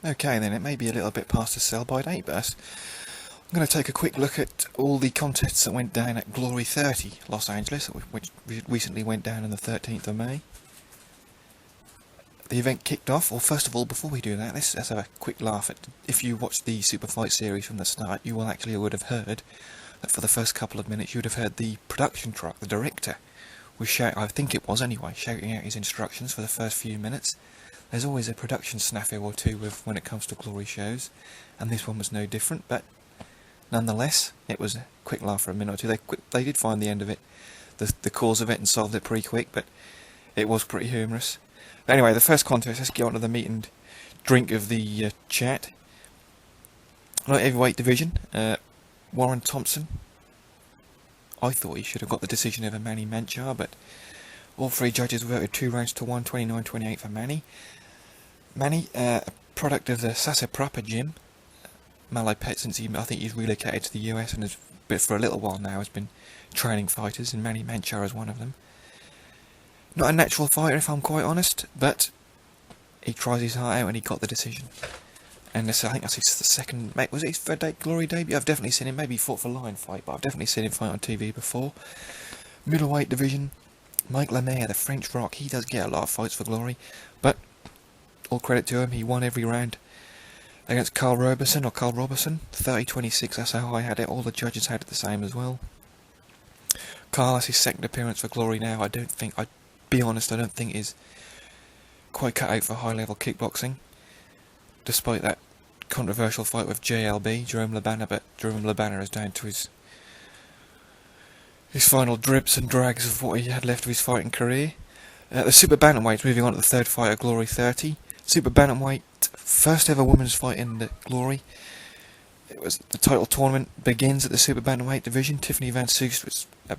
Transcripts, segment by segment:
Okay then, it may be a little bit past the sell-by date, but I'm going to take a quick look at all the contests that went down at Glory 30 Los Angeles, which recently went down on the 13th of May. The event kicked off, or first of all, before we do that, let's have a quick laugh at, if you watched the Super Fight series from the start, you would have heard that for the first couple of minutes you would have heard the production truck, the director, was shouting, I think it was anyway, shouting out his instructions for the first few minutes. There's always a production snafu or two when it comes to Glory shows, and this one was no different, but nonetheless, it was a quick laugh for a minute or two. They did find the end of it, the cause of it, and solved it pretty quick, but it was pretty humorous. But anyway, the first contest, let's get on to the meat and drink of the chat. Light heavyweight division, Warren Thompson. I thought he should have got the decision over Manny Manchar, but all three judges voted 2 rounds to 1, 29-28 for Manny. Manny, a product of the Sasa Prapa gym. Malay Pet, since I think he's relocated to the US and has, but for a little while now, has been training fighters, and Manny Manchar is one of them. Not a natural fighter, if I'm quite honest, but he tries his heart out and he got the decision. And this, I think that's his second, was it his third Glory debut? I've definitely seen him, maybe he fought for Lion Fight, but I've definitely seen him fight on TV before. Middleweight division, Mike Lemaire, the French Rock, he does get a lot of fights for Glory, but all credit to him, he won every round against Carl Roberson, 30-26, that's how I had it. All the judges had it the same as well. Carl has his second appearance for Glory now. I'd be honest, I don't think he's quite cut out for high-level kickboxing, despite that controversial fight with JLB, Jerome Labana, but Jerome Labana is down to his final drips and drags of what he had left of his fighting career. The Super Bantamweight, moving on to the third fight at Glory 30. Super Bantamweight, first ever women's fight in the Glory. It was the title tournament begins at the Super Bantamweight division. Tiffany Van Soest was a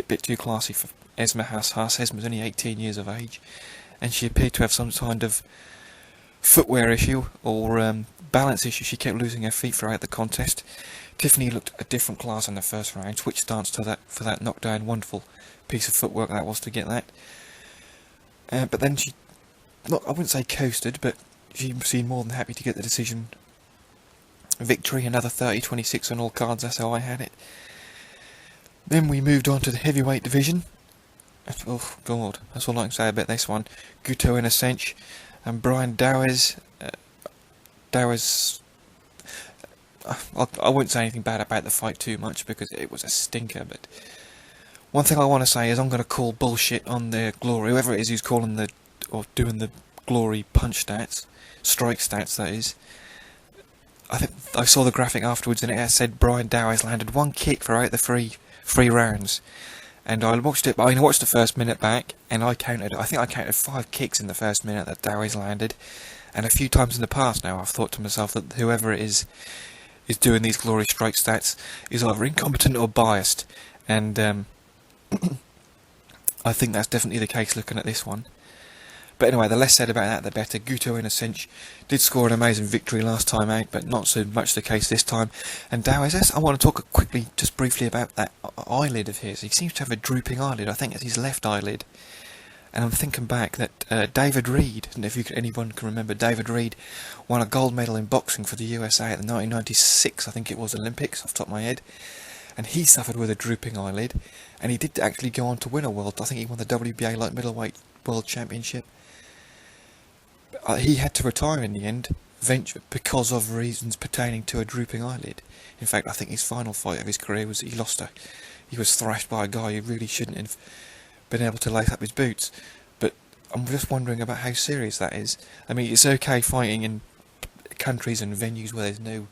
bit too classy for Esma Haas. Esma's only 18 years of age, and she appeared to have some kind of footwear issue or balance issue. She kept losing her feet throughout the contest. Tiffany looked a different class in the first round, switched stance to that for that knockdown. Wonderful piece of footwork that was to get that. But then she, I wouldn't say coasted, but she seemed more than happy to get the decision victory. Another 30-26 on all cards, that's how I had it. Then we moved on to the heavyweight division. Oh god, that's all I can say about this one. Guto Inocencio and Brian Dawes. I wouldn't say anything bad about the fight too much because it was a stinker, but one thing I want to say is I'm going to call bullshit on the Glory, whoever it is who's calling or doing the Glory punch stats, strike stats that is. I think I saw the graphic afterwards and it said Brian Dawes landed 1 kick throughout the three rounds. And I watched it, I watched the first minute back, and I think I counted 5 kicks in the first minute that Dawes landed. And a few times in the past now, I've thought to myself that whoever it is doing these Glory strike stats is either incompetent or biased. And I think that's definitely the case looking at this one. But anyway, the less said about that, the better. Guto Inocencio did score an amazing victory last time out, but not so much the case this time. And Dawes, I want to talk quickly, just briefly, about that eyelid of his. He seems to have a drooping eyelid. I think it's his left eyelid. And I'm thinking back that David Reed, and if anyone can remember, David Reed won a gold medal in boxing for the USA at the 1996, I think it was, Olympics, off the top of my head. And he suffered with a drooping eyelid, and he did actually go on to win a world. I think he won the WBA light middleweight world championship. He had to retire in the end, because of reasons pertaining to a drooping eyelid. In fact, I think his final fight of his career was he was thrashed by a guy who really shouldn't have been able to lace up his boots. But I'm just wondering about how serious that is. I mean, it's okay fighting in countries and venues where there's no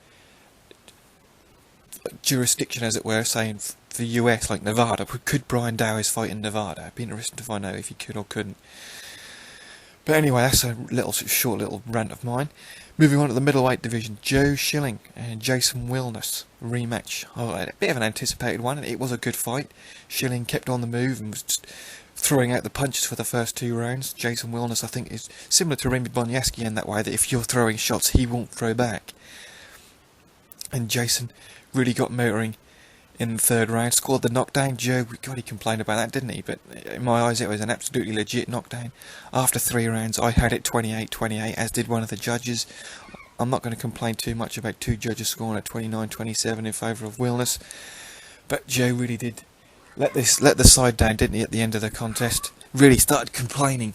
jurisdiction, as it were, say in the US, like Nevada. Could Brian Dawes fight in Nevada? It'd be interesting to find out if he could or couldn't. But anyway, that's a short little rant of mine. Moving on to the middleweight division, Joe Schilling and Jason Wilness rematch. A bit of an anticipated one, and it was a good fight. Schilling kept on the move and was just throwing out the punches for the first 2 rounds. Jason Wilness, I think, is similar to Remy Bonjasky in that way, that if you're throwing shots, he won't throw back. And Jason really got motoring in the third round, scored the knockdown. Joe, God, he complained about that, didn't he? But in my eyes, it was an absolutely legit knockdown. After 3 rounds, I had it 28-28, as did one of the judges. I'm not going to complain too much about 2 judges scoring at 29-27 in favour of Wilness, but Joe really did let the side down, didn't he, at the end of the contest? Really started complaining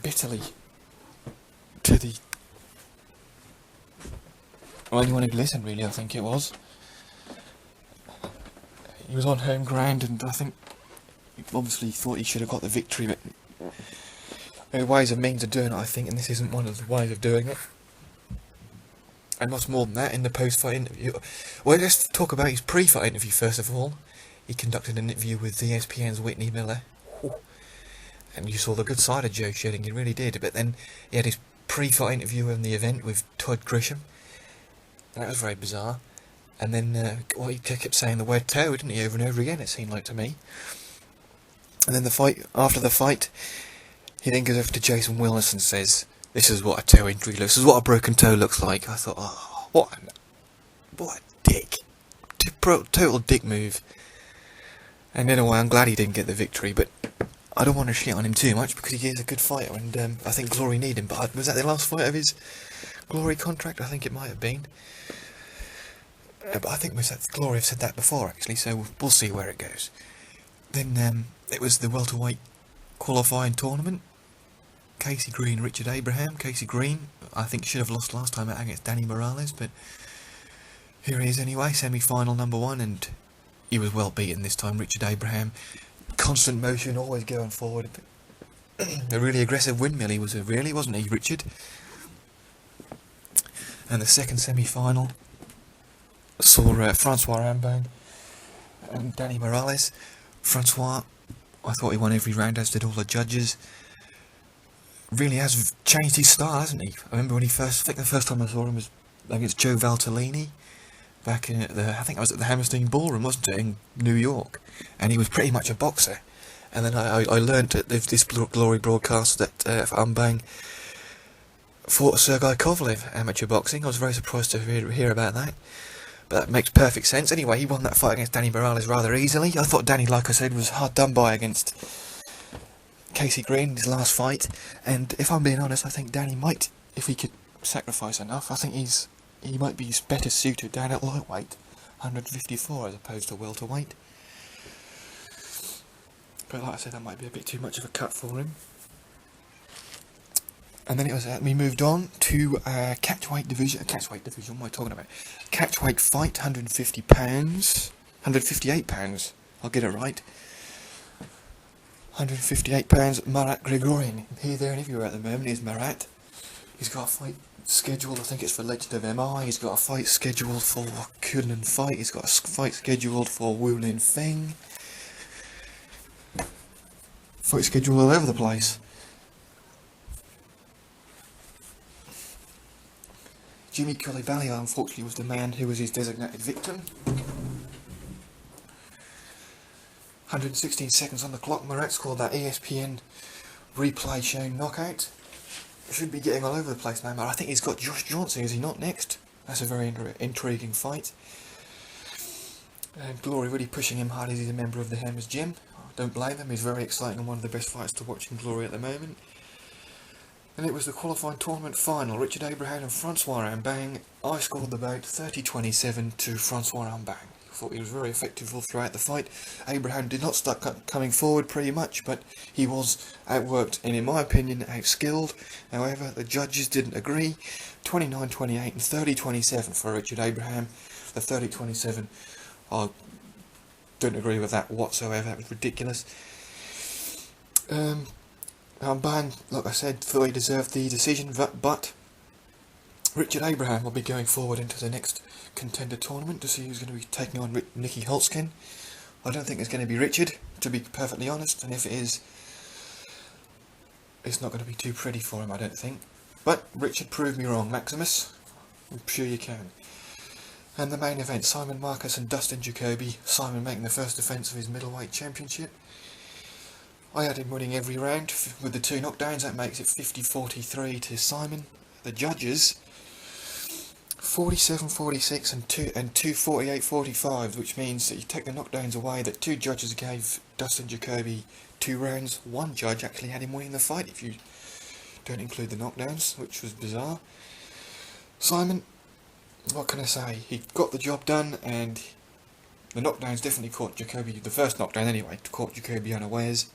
bitterly to the anyone who listened, really, I think it was. He was on home ground, and I think he obviously thought he should have got the victory, but there are ways and means of doing it, I think, and this isn't one of the ways of doing it. And much more than that, in the post-fight interview... Well, let's talk about his pre-fight interview, first of all. He conducted an interview with ESPN's Whitney Miller. And you saw the good side of Joe Schilling, you really did. But then he had his pre-fight interview in the event with Todd Grisham. And that was very bizarre. And then, he kept saying the word toe, didn't he, over and over again, it seemed like to me. And then after the fight, he then goes over to Jason Wilness and says, "This is what a toe injury looks. This is what a broken toe looks like." I thought, oh, what a dick. Total dick move. And in a way, I'm glad he didn't get the victory, but I don't want to shit on him too much because he is a good fighter, and I think Glory need him. But was that the last fight of his Glory contract? I think it might have been. But I think Glory have said that before, actually, so we'll see where it goes. Then it was the welterweight qualifying tournament. Casey Green, Richard Abraham. Casey Green, I think, should have lost last time out against Danny Morales, but here he is anyway, semi-final number 1, and he was well beaten this time. Richard Abraham, constant motion, always going forward. A really aggressive windmill he was, really, wasn't he, Richard? And the second semi-final saw Francois Rambang and Danny Morales. Francois, I thought he won every round, as did all the judges. Really has changed his style, hasn't he? I remember when I think the first time I saw him was against Joe Valtellini, back in I think I was at the Hammerstein Ballroom, wasn't it, in New York, and he was pretty much a boxer. And then I learned at this Glory broadcast that Rambang fought Sergei Kovalev, amateur boxing. I was very surprised to hear about that. But that makes perfect sense. Anyway, he won that fight against Danny Morales rather easily. I thought Danny, like I said, was hard done by against Casey Green in his last fight. And if I'm being honest, I think Danny might, if he could sacrifice enough, I think he might be better suited down at lightweight, 154 as opposed to welterweight. But like I said, that might be a bit too much of a cut for him. And then we moved on to catchweight division. What am I talking about? Catchweight fight, £150, £158. I'll get it right. £158. Marat Grigorian. Here, there, and everywhere at the moment is Marat. He's got a fight scheduled. I think it's for Legend of MI. He's got a fight scheduled for Kunlun Fight. He's got a fight scheduled for Wulin Feng. Fight scheduled all over the place. Jimmy Coulibaly, unfortunately, was the man who was his designated victim. 116 seconds on the clock. Marat scored that ESPN replay shown knockout. Should be getting all over the place now, Marat. I think he's got Josh Johnson, is he not, next? That's a very intriguing fight. And Glory really pushing him hard as he's a member of the Hammers Gym. Don't blame him, he's very exciting and one of the best fights to watch in Glory at the moment. And it was the qualifying tournament final. Richard Abraham and Francois Rambang. I scored the bout 30-27 to Francois Rambang. I thought he was very effective all throughout the fight. Abraham did not start coming forward pretty much, but he was outworked and, in my opinion, outskilled. However, the judges didn't agree. 29-28 and 30-27 for Richard Abraham. The 30-27, I don't agree with that whatsoever. That was ridiculous. Rambang, like I said, thought he deserved the decision, but Richard Abraham will be going forward into the next contender tournament to see who's going to be taking on Nicky Holtzkin. I don't think it's going to be Richard, to be perfectly honest, and if it is, it's not going to be too pretty for him, I don't think. But Richard proved me wrong, Maximus. I'm sure you can. And the main event, Simon Marcus and Dustin Jacoby. Simon making the first defence of his middleweight championship. I had him winning every round with the 2 knockdowns. That makes it 50-43 to Simon. The judges, 47-46 and two 48-45, which means that you take the knockdowns away, that 2 judges gave Dustin Jacoby 2 rounds. 1 judge actually had him winning the fight if you don't include the knockdowns, which was bizarre. Simon, what can I say? He got the job done, and the knockdowns definitely caught Jacoby, the first knockdown anyway, caught Jacoby unawares.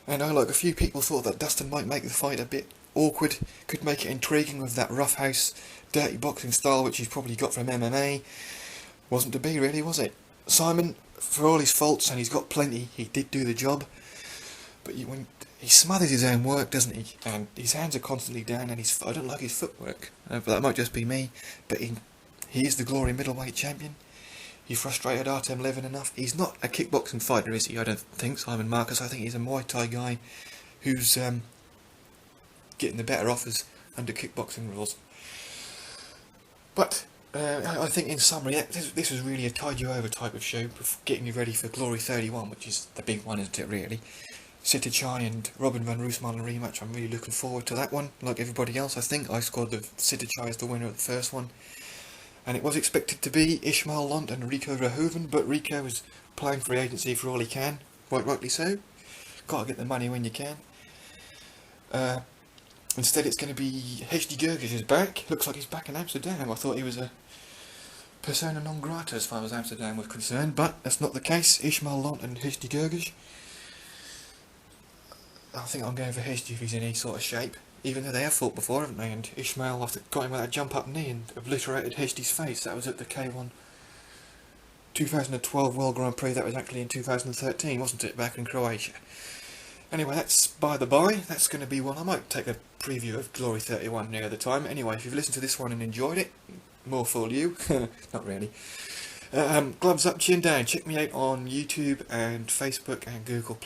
And like a few people thought that Dustin might make the fight a bit awkward, could make it intriguing with that roughhouse, dirty boxing style which he's probably got from MMA. Wasn't to be really, was it? Simon, for all his faults, and he's got plenty, he did do the job. But when he smothers his own work, doesn't he? And his hands are constantly down, and I don't like his footwork. But that might just be me. But he is the Glory middleweight champion. He frustrated Artem Levin enough. He's not a kickboxing fighter, is he? I don't think, Simon Marcus. I think he's a Muay Thai guy who's getting the better offers under kickboxing rules. But I think in summary, this was really a tide you over type of show, getting you ready for Glory 31, which is the big one, isn't it, really? Sitthichai and Robin van Roosmalen rematch. I'm really looking forward to that one. Like everybody else, I think I scored the Sitthichai as the winner of the first one. And it was expected to be Ismail Lont and Rico Verhoeven, but Rico was playing free agency for all he can, quite rightly so. Gotta get the money when you can. Instead it's going to be Heshdy Gerges is back. Looks like he's back in Amsterdam. I thought he was a persona non grata as far as Amsterdam was concerned, but that's not the case. Ismail Lont and Heshdy Gerges. I think I'm going for Heshdy if he's in any sort of shape. Even though they have fought before, haven't they? And Ismail got him with that jump up knee and obliterated Heshdy's face. That was at the K1 2012 World Grand Prix. That was actually in 2013, wasn't it? Back in Croatia. Anyway, that's by the by. That's going to be one. I might take a preview of Glory 31 near the time. Anyway, if you've listened to this one and enjoyed it, more fool you. Not really. Gloves up, chin down. Check me out on YouTube and Facebook and Google+.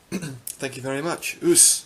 Thank you very much. Oos.